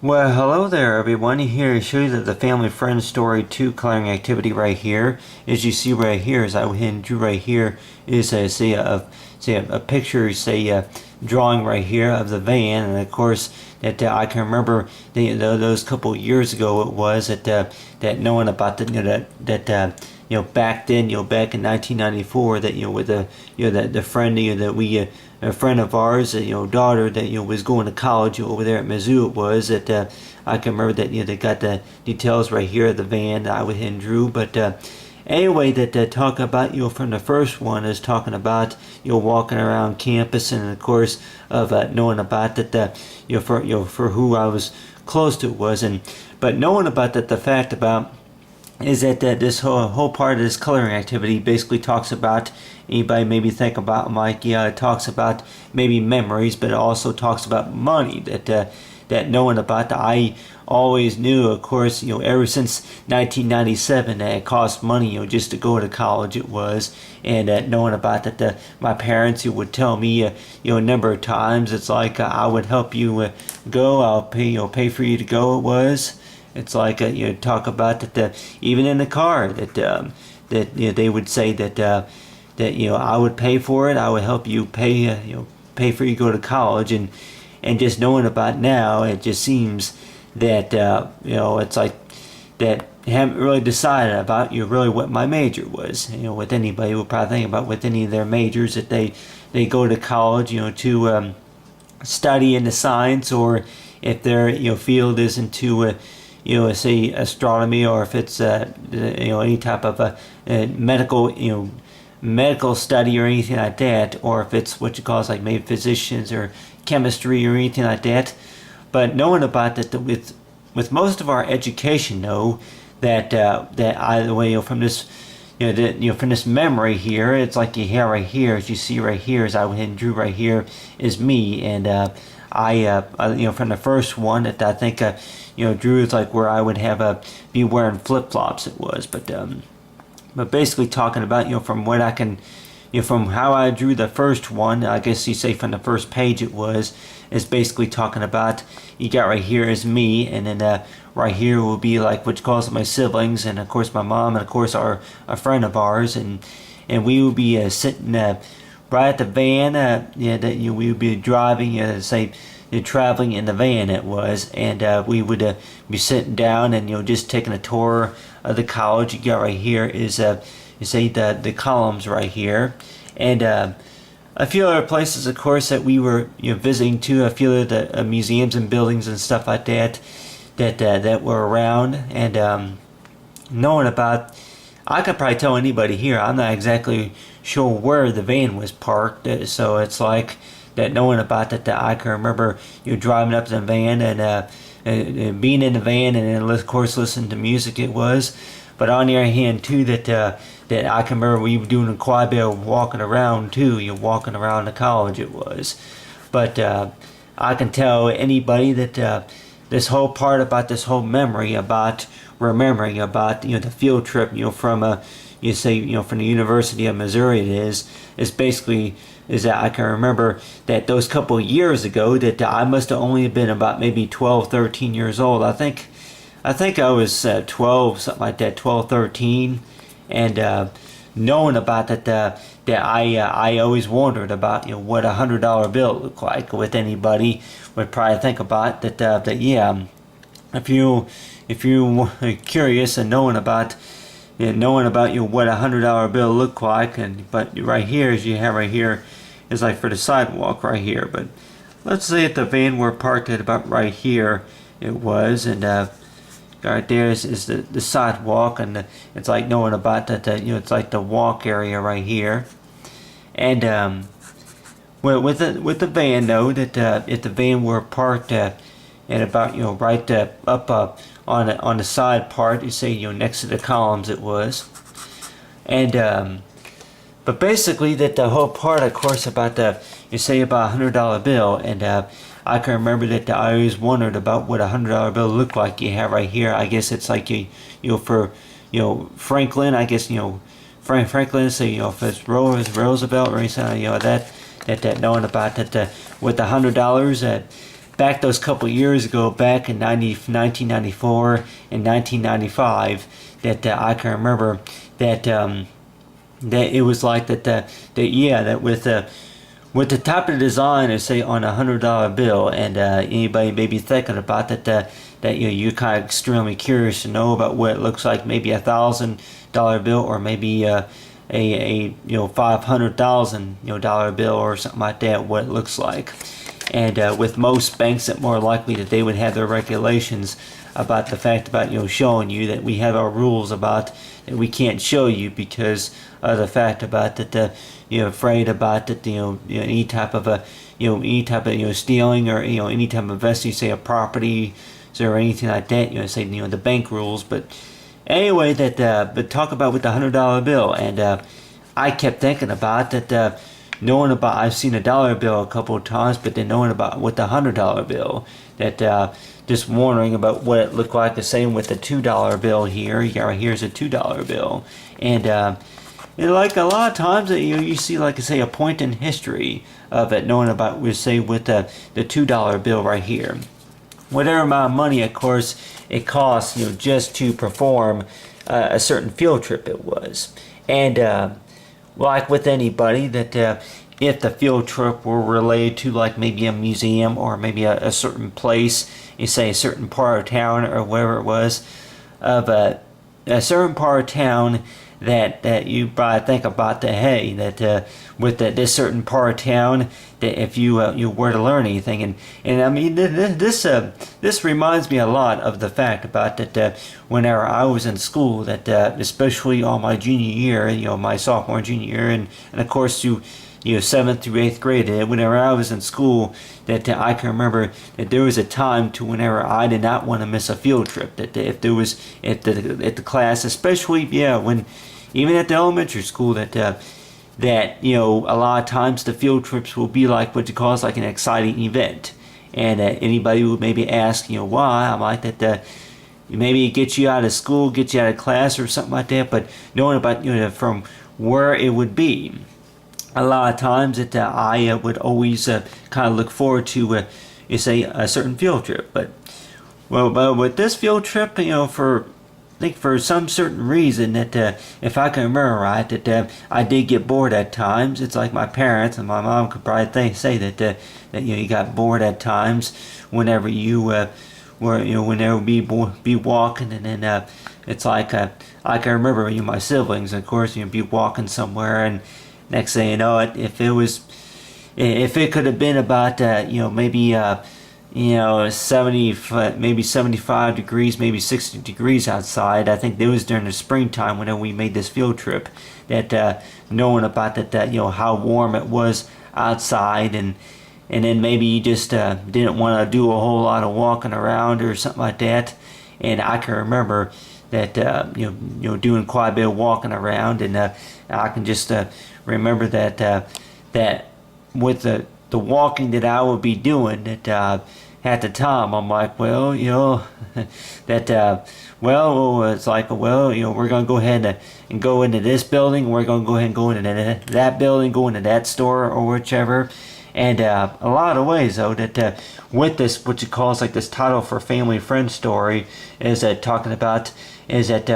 Well, hello there, everyone. Here to show you the Family Friend Story 2 coloring activity right here. As you see right here, as I went ahead and drew right here, is a picture, drawing right here of the van, and of course that I can remember those couple years ago it was that knowing about back then, back in 1994, that with the friend that we a friend of ours, daughter that was going to college over there at Mizzou. It was that I can remember that they got the details right here of the van that I went ahead and drew. But anyway, that talk about from the first one is talking about walking around campus, and of course of knowing about that for who I was close to was, but knowing about that the fact about is that this whole part of this coloring activity basically talks about, anybody maybe think about Mike, it talks about maybe memories, but it also talks about money, that knowing about I always knew, of course, ever since 1997 that it cost money, just to go to college it was, and knowing about that my parents would tell me, a number of times, it's like I would help you go, I'll pay for you to go, it was. It's like talk about that even in the car that they would say that I would pay for it, I would help you pay for you to go to college, and just knowing about now, it just seems that it's like that they haven't really decided about really what my major was. With anybody would probably think about with any of their majors that they go to college to study into science, or if their field is into say astronomy, or if it's any type of a medical study or anything like that, or if it's what you call like maybe physicians or chemistry or anything like that. But knowing about that with most of our education, though, that either way, from this from this memory here, it's like you have right here, as you see right here, as I went ahead and drew right here, is me, and I from the first one that I think drew is like where I would have be wearing flip-flops, it was, but basically talking about from what I can from how I drew the first one, I guess you say from the first page it was, is basically talking about, you got right here is me, and then right here will be like what you call my siblings, and of course my mom, and of course a friend of ours, and we would be sitting right at the van, that we would be driving, say traveling in the van it was, and we would be sitting down and just taking a tour of the college. You got right here is you say the columns right here, and a few other places, of course, that we were visiting too. A few of the museums and buildings and stuff like that were around, and knowing about, I could probably tell anybody here, I'm not exactly sure where the van was parked, so it's like that knowing about that I can remember driving up to the van, and being in the van, and then of course listening to music it was. But on the other hand too, that I can remember we were doing quite a bit of walking around too, walking around the college it was. But I can tell anybody that this whole part about this whole memory about remembering about the field trip from from the University of Missouri, it is basically is that I can remember that those couple of years ago that I must have only been about maybe 12, 13 years old. I think I was 12, something like that, 12, 13, and knowing about that I always wondered about what $100 bill looked like. With anybody would probably think about that yeah, if you curious and knowing about what $100 bill looked like, but right here, as you have right here, is like for the sidewalk right here. But let's say at the van were parked at about right here it was, and right there is the sidewalk, and it's like knowing about that it's like the walk area right here, and well, with the van though, that if the van were parked at about right up on the side part, you say next to the columns it was, and but basically that the whole part, of course, about you say about $100 bill, and I can remember that I always wondered about what $100 bill looked like. You have right here, I guess it's like for Franklin, I guess Franklin, so if it's Roosevelt or anything, that knowing about that with the $100 back those couple years ago, back in 1994 and 1995, that I can remember that that it was like that with the type of design, of, say, on $100 bill, and anybody may be thinking about that you're kind of extremely curious to know about what it looks like, maybe $1,000 bill, or maybe a $500,000 dollar bill or something like that, what it looks like. And with most banks, that more likely that they would have their regulations about the fact about showing you that we have our rules about that we can't show you because of the fact about that you're afraid about that any type of stealing, or any type of investing, say a property or anything like that, say the bank rules. But anyway, but talk about with the $100 bill, and I kept thinking about that. Knowing about, I've seen a dollar bill a couple of times, but then knowing about with the $100 bill, that just wondering about what it looked like. The same with the $2 bill here. Here's a $2 bill, and like a lot of times you see, like I say, a point in history of it. Knowing about, we say with the $2 bill right here, whatever amount of money, of course, it costs just to perform a certain field trip it was, and. Like with anybody, that if the field trip were related to like maybe a museum or maybe a certain place, you say a certain part of town or whatever it was, of a certain part of town that you probably think about that, hey, that with this certain part of town, that if you were to learn anything, and I mean this reminds me a lot of the fact about that whenever I was in school, that especially on my junior year, my sophomore and junior year, and of course through 7th through 8th grade, whenever I was in school, that I can remember that there was a time to whenever I did not want to miss a field trip, that if there was at the class, especially when even at the elementary school, that a lot of times the field trips will be like what you call like an exciting event, and anybody would maybe ask why. I'm like that maybe it gets you out of school, gets you out of class or something like that, but knowing about from where it would be. A lot of times that I would always kind of look forward to, say, a certain field trip. But with this field trip, I think for some certain reason that if I can remember right, that I did get bored at times. It's like my parents and my mom could probably say that you got bored at times whenever you whenever be walking, and then it's like I can remember my siblings, of course, be walking somewhere, and next thing you know, if it could have been about maybe 75 degrees, maybe 60 degrees outside. I think it was during the springtime whenever we made this field trip, that knowing about that how warm it was outside, and then maybe you just didn't want to do a whole lot of walking around or something like that. And I can remember that doing quite a bit of walking around, and I can just remember that with the walking that I would be doing, that at the time I'm like, well, that it's like, we're gonna go ahead and go into this building, we're gonna go ahead and go into that building, go into that store or whichever. And a lot of ways though, that with this, what you call like this title for family friend story, is talking about is that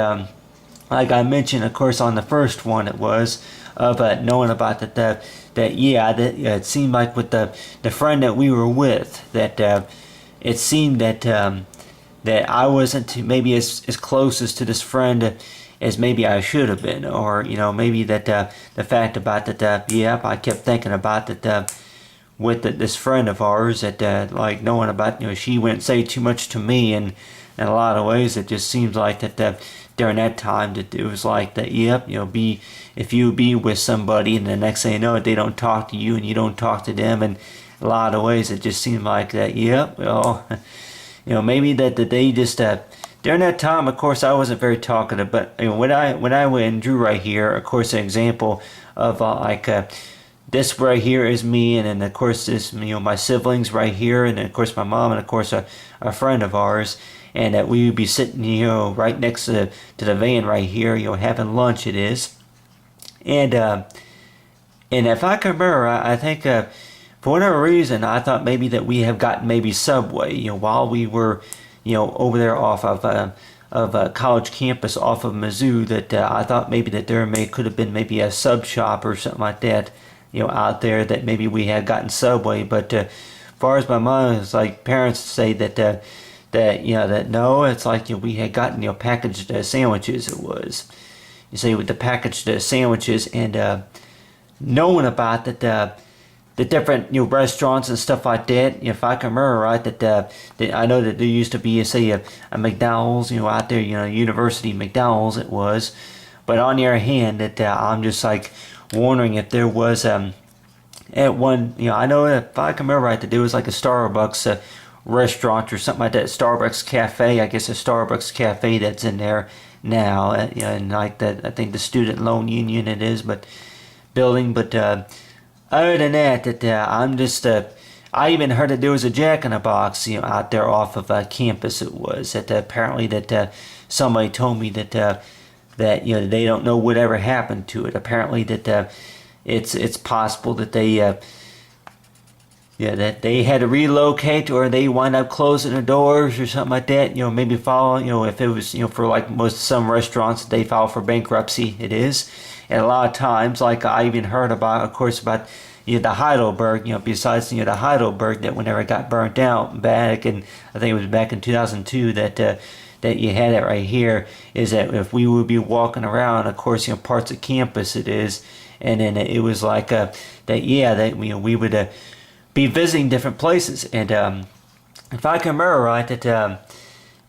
like I mentioned, of course, on the first one, it was of knowing about that it seemed like with the friend that we were with, that it seemed that that I wasn't maybe as closest to this friend as maybe I should have been, or maybe that the fact about that I kept thinking about that with this friend of ours, that like knowing about she wouldn't say too much to me, and in a lot of ways it just seems like that during that time that it was like that if you be with somebody and the next thing you know they don't talk to you and you don't talk to them, and a lot of ways it just seemed like that maybe that they just during that time, of course, I wasn't very talkative, but when I went and drew right here, of course, an example of this right here is me, and then of course this my siblings right here, and then of course my mom, and of course a friend of ours, and that we would be sitting right next to the van right here, having lunch. It is, and if I can remember, I think for whatever reason, I thought maybe that we have gotten maybe Subway, while we were, over there off of a college campus off of Mizzou, that I thought maybe that could have been maybe a sub shop or something like that, out there, that maybe we had gotten Subway. But as far as my mom, it's like parents say that no, it's like we had gotten packaged sandwiches. It was, you say, with the packaged sandwiches, and knowing about that. The different restaurants and stuff like that. If I can remember right, that I know that there used to be, say, a McDonald's, out there, University McDonald's it was. But on the other hand, that I'm just like wondering if there was at one, I know that if I can remember right, that there was like a Starbucks restaurant or something like that, Starbucks cafe. I guess a Starbucks cafe that's in there now, and like that, I think the student loan union it is, but building, but. Other than that, I'm just, I even heard that there was a Jack in the Box, out there off of campus. It was that apparently that somebody told me that they don't know whatever happened to it. Apparently that it's possible that that they had to relocate, or they wind up closing their doors or something like that. Maybe file, if it was, for like some restaurants, they file for bankruptcy. It is. And a lot of times, like I even heard about, of course, about the Heidelberg, besides the Heidelberg, that whenever it got burnt out back in, I think it was back in 2002, that you had it right here, is that if we would be walking around, of course, parts of campus it is, and then it was like that we would be visiting different places, and if I can remember right, that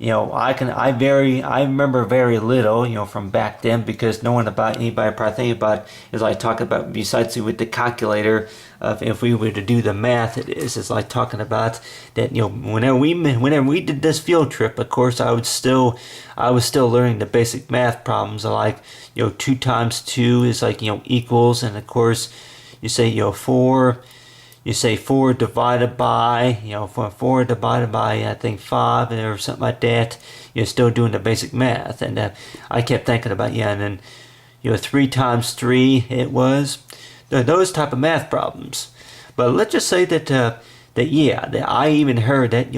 I remember very little, from back then, because knowing about anybody probably think about is like talking about, besides with the calculator, of if we were to do the math, it's like talking about that, whenever we did this field trip, of course, I was still learning the basic math problems, like, 2 times 2 is like, equals, and of course, you say, 4. You say 4 divided by, 4 divided by, I think 5 or something like that. You're still doing the basic math. And I kept thinking about, and then, 3 times 3 it was. Those type of math problems. But let's just say that I even heard that,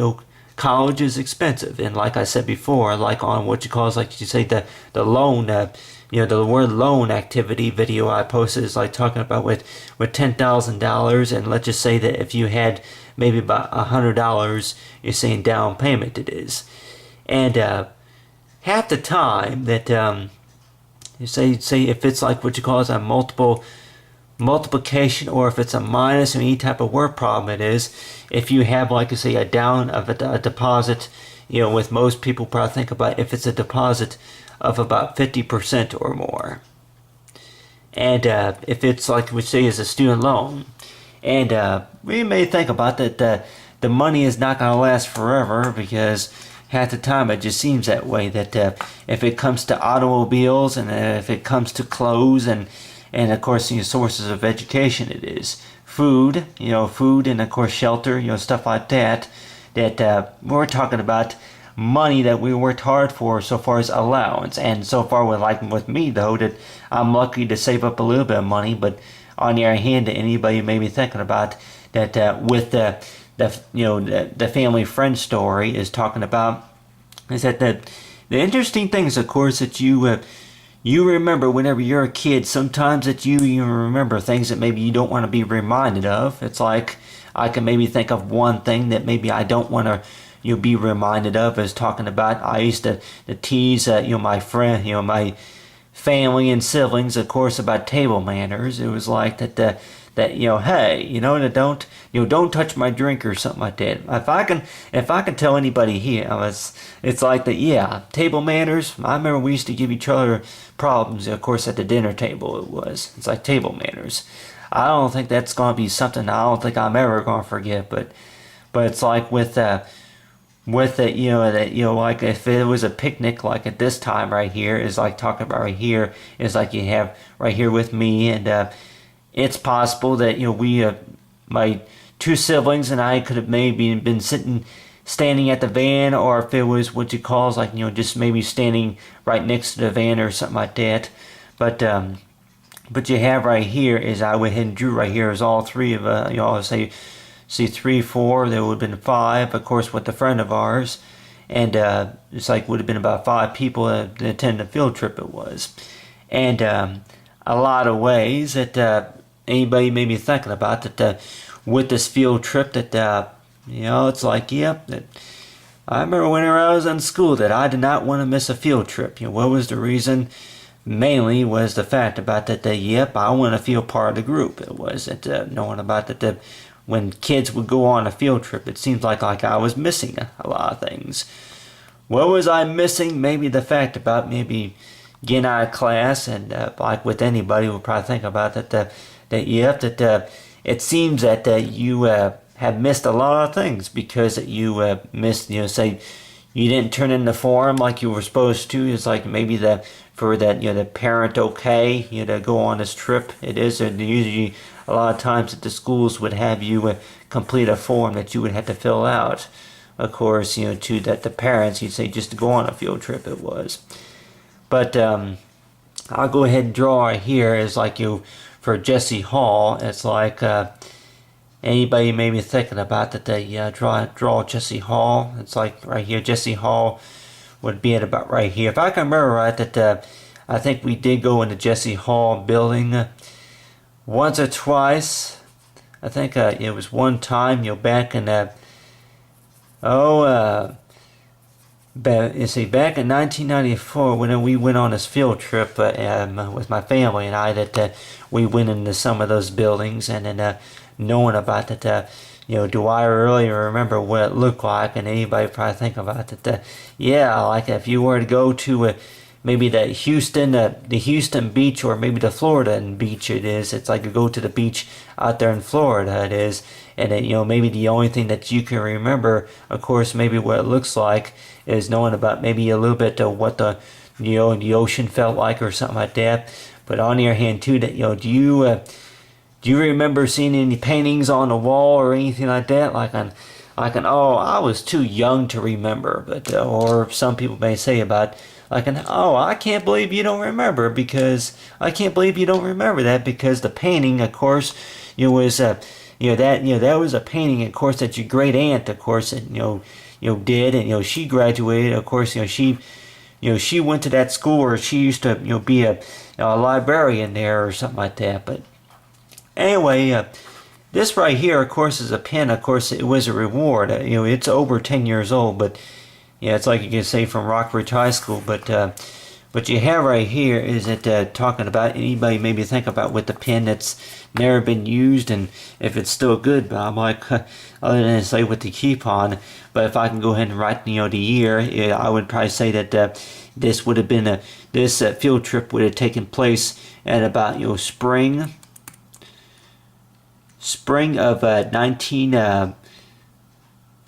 college is expensive. And like I said before, like on what you call, like you say, the loan, the word loan activity video I posted is like talking about with $10,000, and let's just say that if you had maybe about $100, you're saying down payment it is, and half the time that you say if it's like what you call as a multiplication, or if it's a minus, or any type of word problem it is, if you have, like I say, a down of a deposit, with most people probably think about if it's a deposit of about 50% or more, and if it's like we say is a student loan, and we may think about that the money is not going to last forever, because half the time it just seems that way, that if it comes to automobiles, and if it comes to clothes, and of course sources of education, it is food, food, and of course shelter, stuff like that, that we're talking about money that we worked hard for, so far as allowance. And so far with me though, that I'm lucky to save up a little bit of money. But on the other hand, anybody may be thinking about that with the family friend story is talking about, is that the interesting things, of course, that you remember whenever you're a kid, sometimes that you even remember things that maybe you don't want to be reminded of. It's like I can maybe think of one thing that maybe I don't want to be reminded of, is talking about, I used to tease my friend, my family and siblings, of course, about table manners. It was like that hey, don't touch my drink or something like that. If I can tell anybody here, it's like that, table manners. I remember we used to give each other problems, of course, at the dinner table. It's like table manners. I don't think that's going to be something I don't think I'm ever going to forget, but it's like with it, like if it was a picnic, like at this time right here, is like talking about right here, is like you have right here with me, and it's possible that, we, my 2 siblings and I could have maybe been standing at the van, or if it was what you call is like, just maybe standing right next to the van or something like that. But But you have right here is I went ahead and drew right here is all three of you all say see 3, 4. There would have been 5, of course, with a friend of ours, and it's like would have been about 5 people that attended the field trip. It was, and a lot of ways that anybody may be thinking about that with this field trip that it's like yep. That I remember when I was in school that I did not want to miss a field trip. What was the reason? Mainly was the fact about that yep, I want to feel part of the group. It was that knowing about that when kids would go on a field trip, it seems like I was missing a lot of things. What was I missing? Maybe the fact about maybe getting out of class, and like with anybody would probably think about that it seems that you have missed a lot of things because you missed, say you didn't turn in the form like you were supposed to. It's like maybe for that the parent okay to go on this trip. It is usually a lot of times that the schools would have you complete a form that you would have to fill out. Of course, to that the parents, you'd say just to go on a field trip it was. But I'll go ahead and draw right here is like for Jesse Hall. It's like anybody may be thinking about that they draw Jesse Hall. It's like right here Jesse Hall would be at about right here. If I can remember right that I think we did go into Jesse Hall building once or twice. I think it was one time back in back in 1994 when we went on this field trip with my family and I that we went into some of those buildings, and then knowing about that do I really remember what it looked like, and anybody probably think about that like if you were to go to maybe the Houston beach, or maybe the Florida beach it's like you go to the beach out there in Florida it is, and then maybe the only thing that you can remember, of course, maybe what it looks like is knowing about maybe a little bit of what the the ocean felt like or something like that. But on the other hand too, that do you remember seeing any paintings on the wall or anything like that? I was too young to remember, but or some people may say about I can't believe you don't remember, because I can't believe you don't remember that, because the painting, of course, was that was a painting, of course, that your great aunt, of course, did, and she graduated, of course, she went to that school, or she used to be a librarian there or something like that. But anyway, this right here, of course, is a pen. Of course, it was a reward. It's over 10 years old, but it's like you can say from Rockbridge High School. But you have right here is it talking about anybody maybe think about with the pen that's never been used and if it's still good. But I'm like, other than say with the coupon. But if I can go ahead and write the year, I would probably say that this would have been this field trip would have taken place at about spring of 19.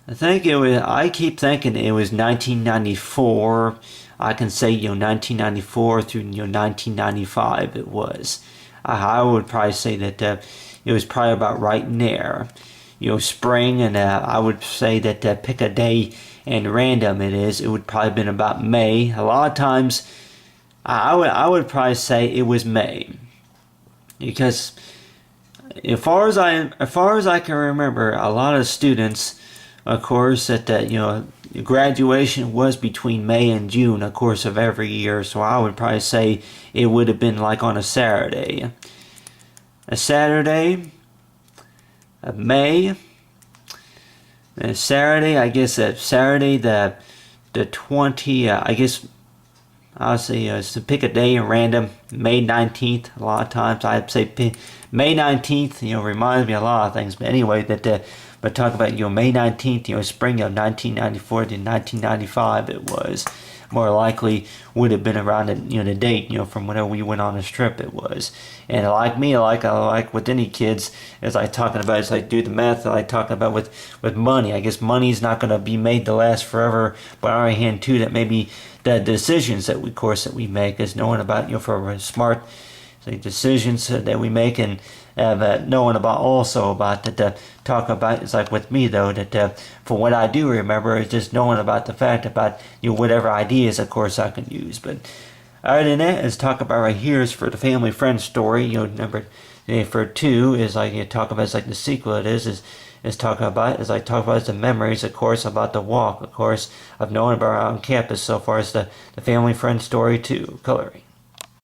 I think it was. I keep thinking it was 1994. I can say 1994 through 1995. It was. I would probably say that it was probably about right in there. Spring, and I would say that pick a day and random it is. It would probably been about May. A lot of times, I would probably say it was May, because as far as I can remember, a lot of students, of course, that graduation was between May and June, of course, of every year. So I would probably say it would have been like on a Saturday. A Saturday of May. And Saturday, I guess Saturday the 20. I guess I'll say to pick a day and random. May 19th. A lot of times I'd say May 19th. Reminds me of a lot of things. But anyway, but talk about May 19th, spring of 1994 to 1995. It was more likely would have been around the date from whenever we went on this trip. It was, and like me, like with any kids, as I talking about, it's like do the math. I talking about with money. I guess money's not going to be made to last forever. But on the other hand too, that maybe the decisions that we make is knowing about for smart decisions that we make, and knowing about also about that talk about it's like with me though that for what I do remember is just knowing about the fact about whatever ideas of course I can use. But Other than that, is talk about right here is for the family friend story. Number for 2 is like talk about, it's like the sequel. It is talk about, as I talk about the memories, of course, about the walk, of course, of knowing about on campus so far as the family friend story 2 coloring.